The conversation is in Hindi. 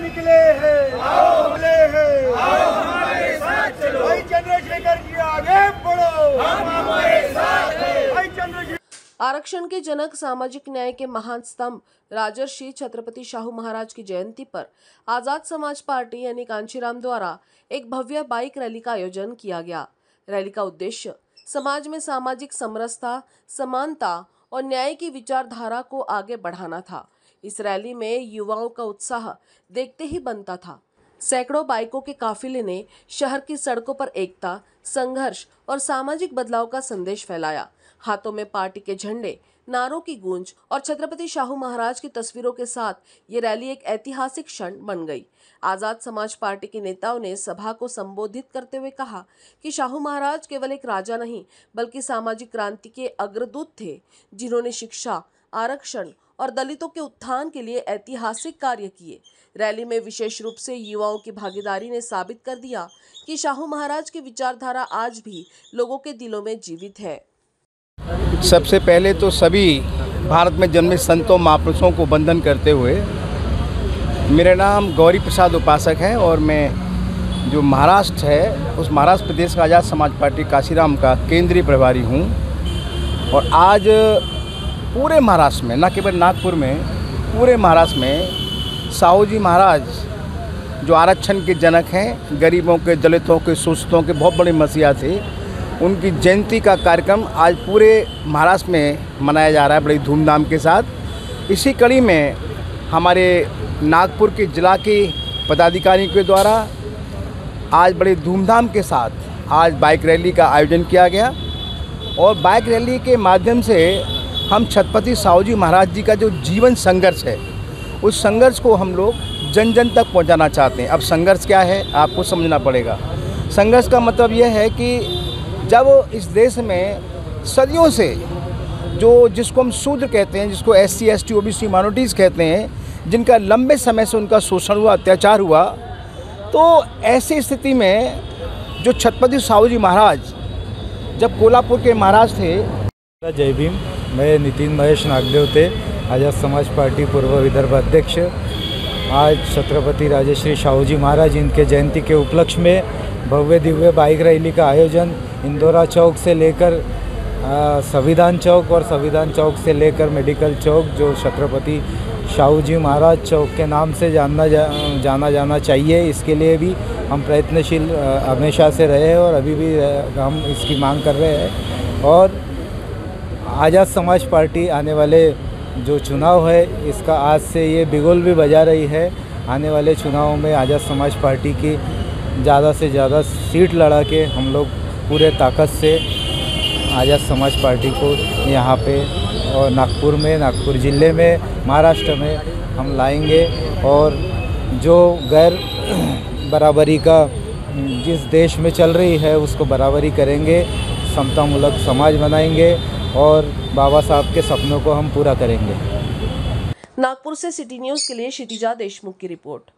निकले हैं, आओ हमारे साथ चलो, भाई चंद्रशेखर जी आगे बढ़ो, हम हमारे साथ हैं, भाई चंद्रशेखर। आरक्षण के जनक, सामाजिक न्याय के महान स्तंभ राजर्षि छत्रपति शाहू महाराज की जयंती पर आजाद समाज पार्टी यानी कांचीराम द्वारा एक भव्य बाइक रैली का आयोजन किया गया। रैली का उद्देश्य समाज में सामाजिक समरसता, समानता और न्याय की विचारधारा को आगे बढ़ाना था। इस रैली में युवाओं का उत्साह देखते ही बनता था। सैकड़ों बाइकों के काफिले ने शहर की सड़कों पर एकता, संघर्ष और सामाजिक बदलाव का संदेश फैलाया। हाथों में पार्टी के झंडे, नारों की गूंज और छत्रपति शाहू महाराज की तस्वीरों के साथ ये रैली एक ऐतिहासिक क्षण बन गई। आजाद समाज पार्टी के नेताओं ने सभा को संबोधित करते हुए कहा कि शाहू महाराज केवल एक राजा नहीं बल्कि सामाजिक क्रांति के अग्रदूत थे, जिन्होंने शिक्षा, आरक्षण और दलितों के उत्थान के लिए ऐतिहासिक कार्य किए। रैली में विशेष रूप से युवाओं की भागीदारी ने साबित कर दिया कि शाहू महाराज की विचारधारा आज भी लोगों के दिलों में जीवित है। सबसे पहले तो सभी भारत में जन्मे संतों महापुरुषों को वंदन करते हुए, मेरा नाम गौरी प्रसाद उपासक है और मैं जो महाराष्ट्र है उस महाराष्ट्र प्रदेश का आज़ाद समाज पार्टी कांचीराम का केंद्रीय प्रभारी हूँ। और आज पूरे महाराष्ट्र में, न केवल नागपुर में, पूरे महाराष्ट्र में शाहू जी महाराज जो आरक्षण के जनक हैं, गरीबों के, दलितों के, शोषितों के बहुत बड़े मसीहा थे, उनकी जयंती का कार्यक्रम आज पूरे महाराष्ट्र में मनाया जा रहा है बड़ी धूमधाम के साथ। इसी कड़ी में हमारे नागपुर के जिला के पदाधिकारियों के द्वारा आज बड़े धूमधाम के साथ आज बाइक रैली का आयोजन किया गया। और बाइक रैली के माध्यम से हम छत्रपति शाहू जी महाराज जी का जो जीवन संघर्ष है, उस संघर्ष को हम लोग जन जन तक पहुंचाना चाहते हैं। अब संघर्ष क्या है आपको समझना पड़ेगा। संघर्ष का मतलब यह है कि जब इस देश में सदियों से जिसको हम शूद्र कहते हैं, जिसको SC ST OBC माइनॉरिटीज़ कहते हैं, जिनका लंबे समय से उनका शोषण हुआ, अत्याचार हुआ, तो ऐसी स्थिति में जो छत्रपति शाहू जी महाराज जब कोल्हापुर के महाराज थे। जय भीम। मैं नितिन महेश नागदेवते, आज़ाद समाज पार्टी पूर्व विदर्भ अध्यक्ष। आज छत्रपति राजर्षि शाहू जी महाराज इनके जयंती के उपलक्ष्य में भव्य दिव्य बाइक रैली का आयोजन इंदिरा चौक से लेकर संविधान चौक और संविधान चौक से लेकर मेडिकल चौक, जो छत्रपति शाहू जी महाराज चौक के नाम से जाना जाना चाहिए, इसके लिए भी हम प्रयत्नशील हमेशा से रहे हैं और अभी भी हम इसकी मांग कर रहे हैं। और आज़ाद समाज पार्टी आने वाले जो चुनाव है, इसका आज से ये बिगुल भी बजा रही है। आने वाले चुनावों में आज़ाद समाज पार्टी की ज़्यादा से ज़्यादा सीट लड़ा के हम लोग पूरे ताकत से आज़ाद समाज पार्टी को यहाँ पे और नागपुर ज़िले में, महाराष्ट्र में हम लाएंगे। और जो गैर बराबरी का जिस देश में चल रही है उसको बराबरी करेंगे, समतामूलक समाज बनाएंगे और बाबा साहब के सपनों को हम पूरा करेंगे। नागपुर से सिटी न्यूज़ के लिए क्षितिजा देशमुख की रिपोर्ट।